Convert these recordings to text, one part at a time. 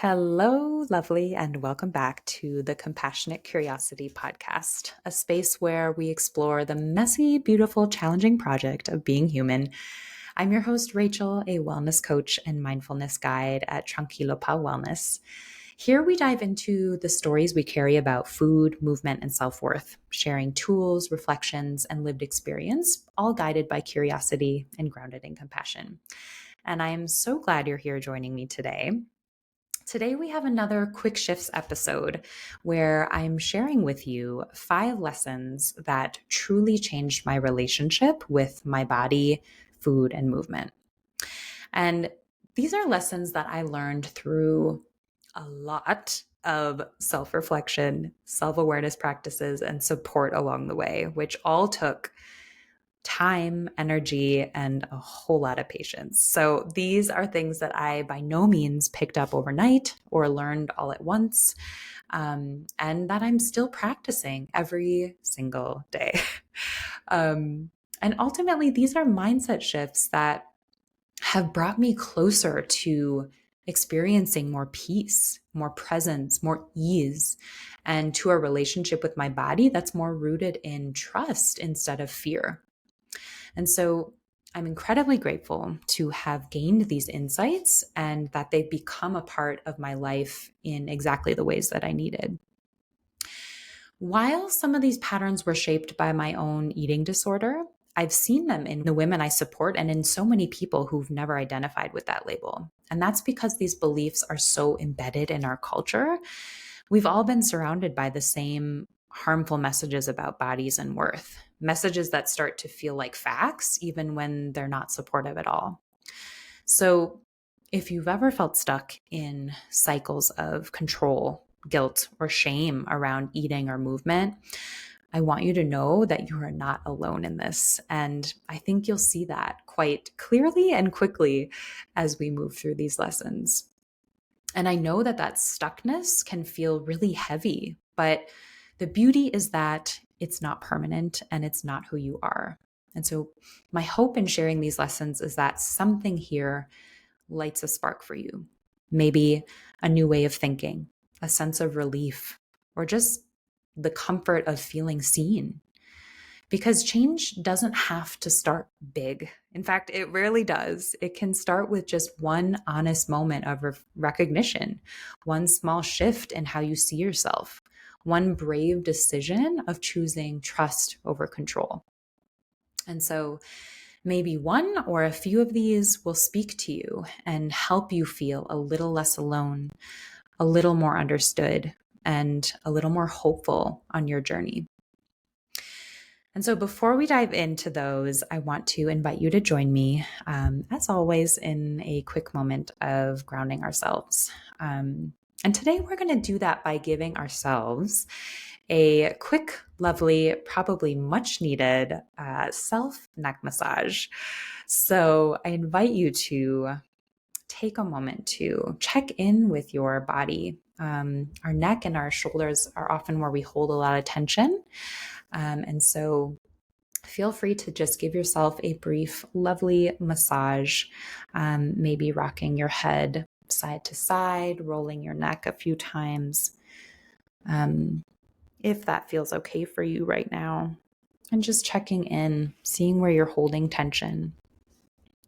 Hello, lovely, and welcome back to the Compassionate Curiosity podcast, a space where we explore the messy, beautiful, challenging project of being human. I'm your host, Rachel, a wellness coach and mindfulness guide at Tranquilopawellness. Here we dive into the stories we carry about food, movement, and self worth, sharing tools, reflections, and lived experience, all guided by curiosity and grounded in compassion. And I am so glad you're here joining me today. Today, we have another Quick Shifts episode where I'm sharing with you 5 lessons that truly changed my relationship with my body, food, and movement. And these are lessons that I learned through a lot of self reflection, self awareness practices, and support along the way, which all took time, energy, and a whole lot of patience. So these are things that I by no means picked up overnight or learned all at once, and that I'm still practicing every single day. And ultimately, these are mindset shifts that have brought me closer to experiencing more peace, more presence, more ease, and to a relationship with my body that's more rooted in trust instead of fear. And so I'm incredibly grateful to have gained these insights and that they've become a part of my life in exactly the ways that I needed. While some of these patterns were shaped by my own eating disorder, I've seen them in the women I support and in so many people who've never identified with that label. And that's because these beliefs are so embedded in our culture. We've all been surrounded by the same harmful messages about bodies and worth, messages that start to feel like facts, even when they're not supportive at all. So, if you've ever felt stuck in cycles of control, guilt, or shame around eating or movement, I want you to know that you are not alone in this. And I think you'll see that quite clearly and quickly as we move through these lessons. And I know that that stuckness can feel really heavy, but the beauty is that it's not permanent and it's not who you are. And so, my hope in sharing these lessons is that something here lights a spark for you. Maybe a new way of thinking, a sense of relief, or just the comfort of feeling seen. Because change doesn't have to start big. In fact, it rarely does. It can start with just one honest moment of recognition, one small shift in how you see yourself, one brave decision of choosing trust over control. And so maybe one or a few of these will speak to you and help you feel a little less alone, a little more understood, and a little more hopeful on your journey. And so before we dive into those, I want to invite you to join me, as always, in a quick moment of grounding ourselves. And today we're going to do that by giving ourselves a quick, lovely, probably much needed self neck massage. So I invite you to take a moment to check in with your body. Our neck and our shoulders are often where we hold a lot of tension. And so feel free to just give yourself a brief, lovely massage, maybe rocking your head side to side, rolling your neck a few times, if that feels okay for you right now. And just checking in, seeing where you're holding tension,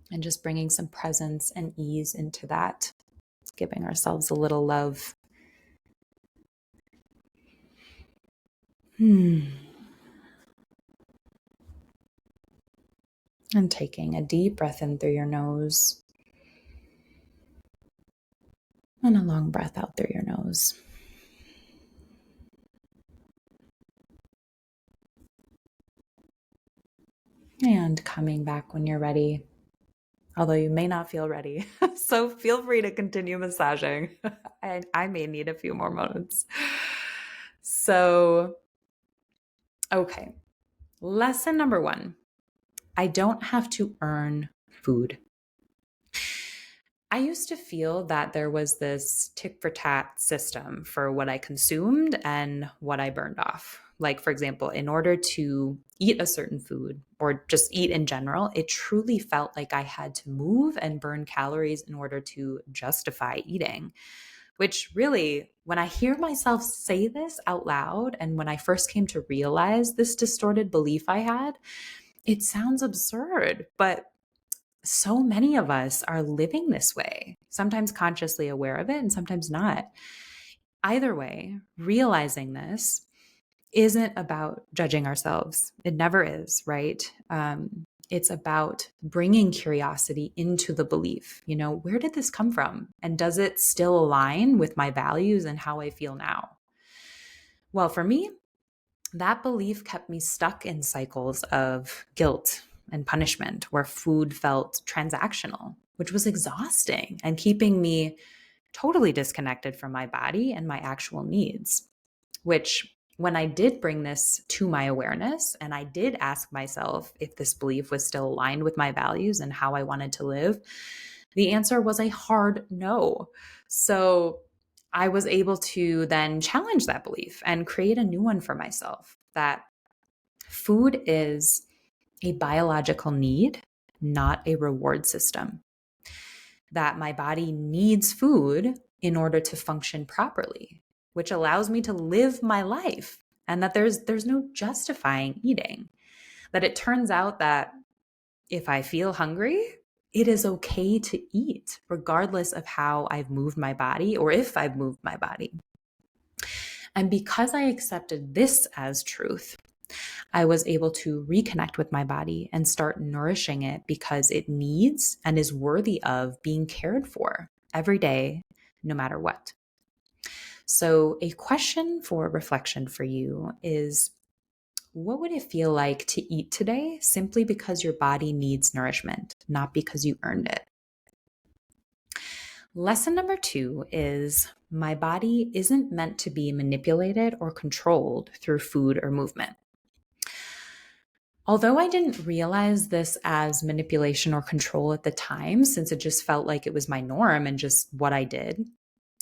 and just bringing some presence and ease into that, giving ourselves a little love. And taking a deep breath in through your nose and a long breath out through your nose. And coming back when you're ready, although you may not feel ready. So feel free to continue massaging. I may need a few more moments. So, okay. Lesson number 1. I don't have to earn food. I used to feel that there was this tick for tat system for what I consumed and what I burned off. Like, for example, in order to eat a certain food or just eat in general, it truly felt like I had to move and burn calories in order to justify eating. which really, when I hear myself say this out loud, and when I first came to realize this distorted belief I had, it sounds absurd, but so many of us are living this way, sometimes consciously aware of it and sometimes not. Either way, realizing this isn't about judging ourselves. It never is, right? It's about bringing curiosity into the belief. Where did this come from? And does it still align with my values and how I feel now? Well, for me, that belief kept me stuck in cycles of guilt and punishment where food felt transactional, which was exhausting and keeping me totally disconnected from my body and my actual needs. Which, when I did bring this to my awareness and I did ask myself if this belief was still aligned with my values and how I wanted to live, the answer was a hard no. So I was able to then challenge that belief and create a new one for myself, that food is a biological need, not a reward system. That my body needs food in order to function properly, which allows me to live my life, and that there's no justifying eating. That it turns out that if I feel hungry, it is okay to eat, regardless of how I've moved my body or if I've moved my body. And because I accepted this as truth, I was able to reconnect with my body and start nourishing it because it needs and is worthy of being cared for every day, no matter what. So, a question for reflection for you is, what would it feel like to eat today simply because your body needs nourishment, not because you earned it? Lesson number 2 is, my body isn't meant to be manipulated or controlled through food or movement. Although I didn't realize this as manipulation or control at the time, since it just felt like it was my norm and just what I did,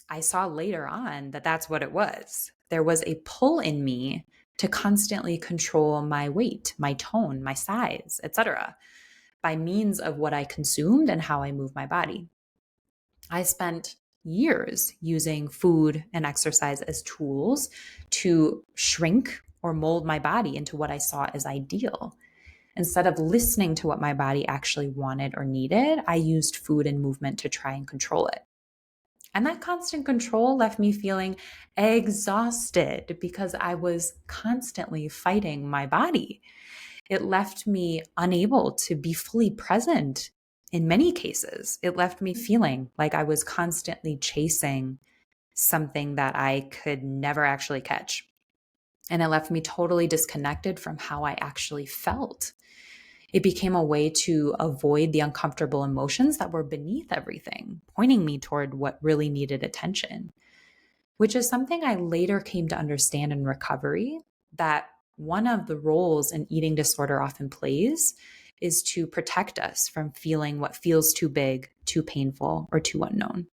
I saw later on that that's what it was. There was a pull in me to constantly control my weight, my tone, my size, etc., by means of what I consumed and how I moved my body. I spent years using food and exercise as tools to shrink or mold my body into what I saw as ideal. Instead of listening to what my body actually wanted or needed, I used food and movement to try and control it. And that constant control left me feeling exhausted because I was constantly fighting my body. It left me unable to be fully present in many cases. It left me feeling like I was constantly chasing something that I could never actually catch. And it left me totally disconnected from how I actually felt. It became a way to avoid the uncomfortable emotions that were beneath everything, pointing me toward what really needed attention, which is something I later came to understand in recovery, that one of the roles an eating disorder often plays is to protect us from feeling what feels too big, too painful, or too unknown.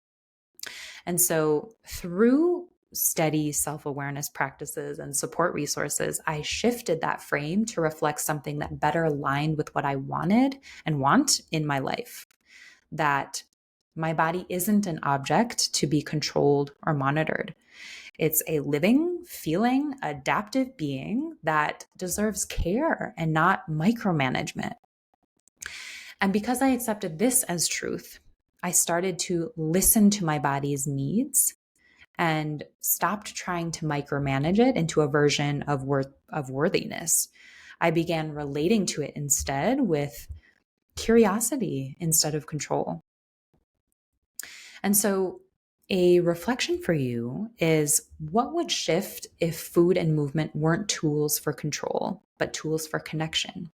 And so through steady self-awareness practices and support resources, I shifted that frame to reflect something that better aligned with what I wanted and want in my life. That my body isn't an object to be controlled or monitored. It's a living, feeling, adaptive being that deserves care and not micromanagement. And because I accepted this as truth, I started to listen to my body's needs and stopped trying to micromanage it into a version of worthiness. I began relating to it instead with curiosity instead of control. And so a reflection for you is, what would shift if food and movement weren't tools for control, but tools for connection?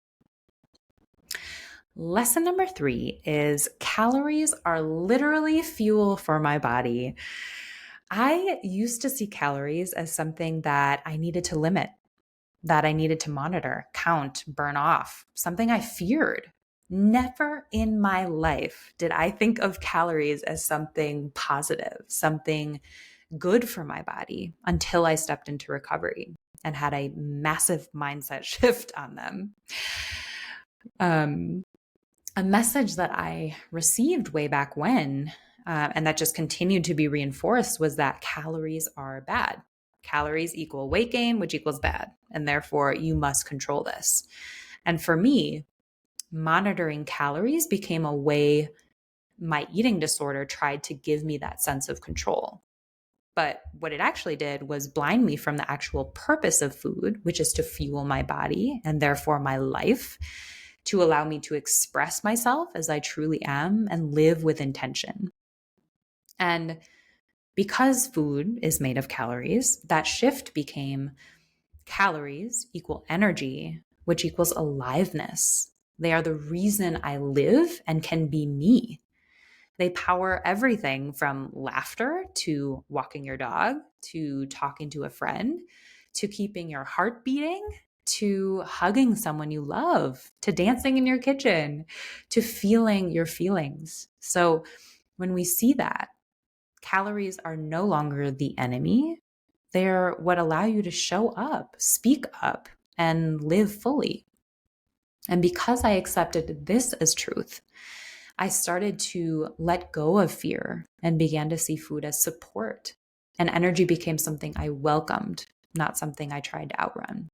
Lesson number 3 is, calories are literally fuel for my body. I used to see calories as something that I needed to limit, that I needed to monitor, count, burn off, something I feared. Never in my life did I think of calories as something positive, something good for my body, until I stepped into recovery and had a massive mindset shift on them. A message that I received way back when and that just continued to be reinforced, was that calories are bad. Calories equal weight gain, which equals bad. And therefore, you must control this. And for me, monitoring calories became a way my eating disorder tried to give me that sense of control. But what it actually did was blind me from the actual purpose of food, which is to fuel my body and therefore my life, to allow me to express myself as I truly am and live with intention. And because food is made of calories, that shift became calories equal energy, which equals aliveness. They are the reason I live and can be me. They power everything from laughter to walking your dog to talking to a friend to keeping your heart beating to hugging someone you love to dancing in your kitchen to feeling your feelings. So when we see that, calories are no longer the enemy. They're what allow you to show up, speak up, and live fully. And because I accepted this as truth, I started to let go of fear and began to see food as support. And energy became something I welcomed, not something I tried to outrun.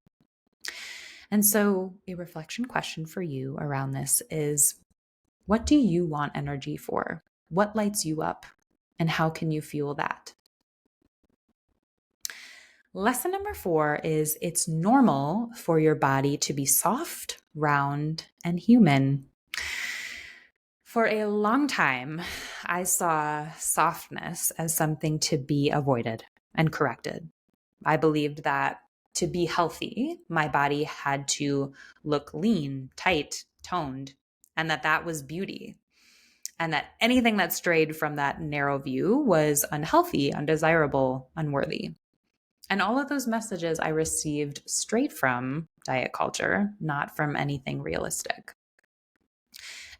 And so, a reflection question for you around this is, what do you want energy for? What lights you up? And how can you fuel that? Lesson number 4 is it's normal for your body to be soft, round, and human. For a long time, I saw softness as something to be avoided and corrected. I believed that to be healthy, my body had to look lean, tight, toned, and that was beauty. And that anything that strayed from that narrow view was unhealthy, undesirable, unworthy. And all of those messages I received straight from diet culture, not from anything realistic.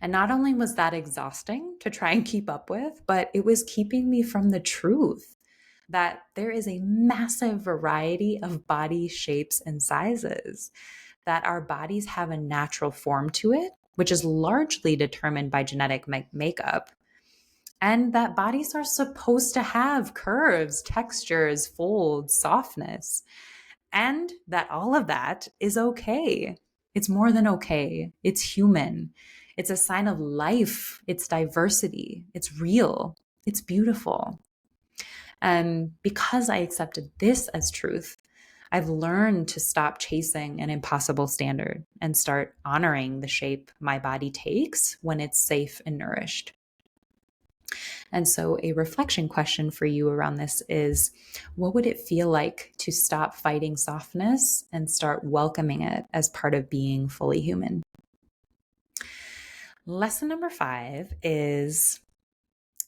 And not only was that exhausting to try and keep up with, but it was keeping me from the truth that there is a massive variety of body shapes and sizes, that our bodies have a natural form to it, which is largely determined by genetic makeup, and that bodies are supposed to have curves, textures, folds, softness, and that all of that is okay. It's more than okay. It's human. It's a sign of life. It's diversity. It's real. It's beautiful. And because I accepted this as truth, I've learned to stop chasing an impossible standard and start honoring the shape my body takes when it's safe and nourished. And so, a reflection question for you around this is, what would it feel like to stop fighting softness and start welcoming it as part of being fully human? Lesson number 5 is,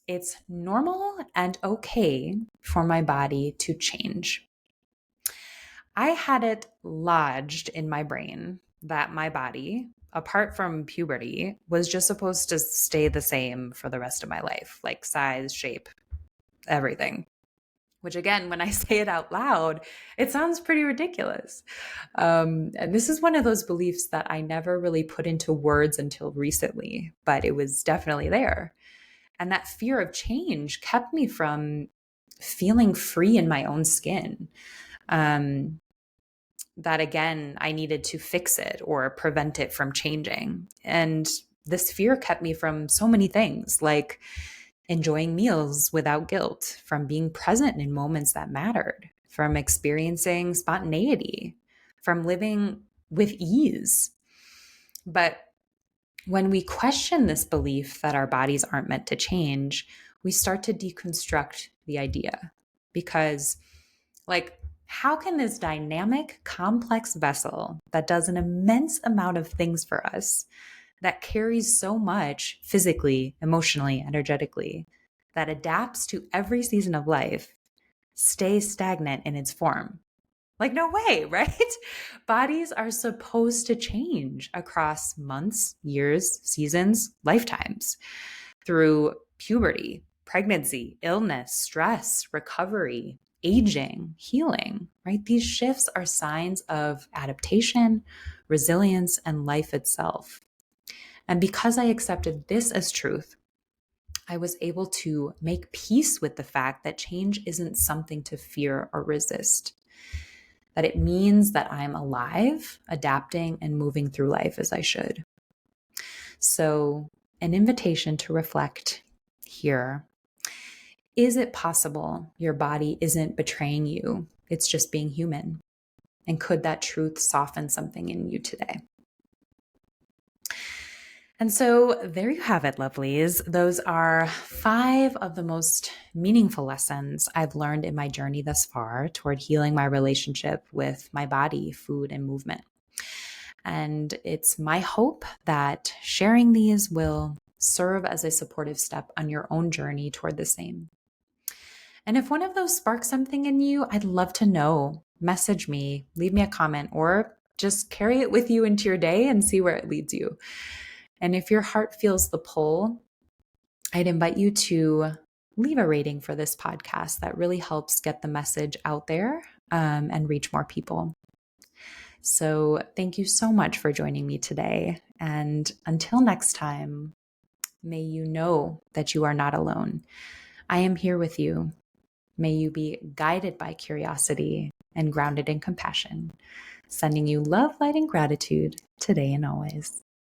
it's normal and okay for my body to change. I had it lodged in my brain that my body, apart from puberty, was just supposed to stay the same for the rest of my life, like size, shape, everything. Which again, when I say it out loud, it sounds pretty ridiculous. And this is one of those beliefs that I never really put into words until recently, but it was definitely there. And that fear of change kept me from feeling free in my own skin. That again, I needed to fix it or prevent it from changing. And this fear kept me from so many things, like enjoying meals without guilt, from being present in moments that mattered, from experiencing spontaneity, from living with ease. But when we question this belief that our bodies aren't meant to change, we start to deconstruct the idea. Because, like, how can this dynamic, complex vessel that does an immense amount of things for us, that carries so much physically, emotionally, energetically, that adapts to every season of life, stay stagnant in its form? Like, no way, right? Bodies are supposed to change across months, years, seasons, lifetimes, through puberty, pregnancy, illness, stress, recovery, aging, healing, right? These shifts are signs of adaptation, resilience, and life itself. And because I accepted this as truth, I was able to make peace with the fact that change isn't something to fear or resist, that it means that I'm alive, adapting, and moving through life as I should. So, an invitation to reflect here. Is it possible your body isn't betraying you? It's just being human. And could that truth soften something in you today? And so there you have it, lovelies. Those are 5 of the most meaningful lessons I've learned in my journey thus far toward healing my relationship with my body, food, and movement. And it's my hope that sharing these will serve as a supportive step on your own journey toward the same. And if one of those sparks something in you, I'd love to know. Message me, leave me a comment, or just carry it with you into your day and see where it leads you. And if your heart feels the pull, I'd invite you to leave a rating for this podcast. That really helps get the message out there and reach more people. So thank you so much for joining me today. And until next time, may you know that you are not alone. I am here with you. May you be guided by curiosity and grounded in compassion, sending you love, light, and gratitude today and always.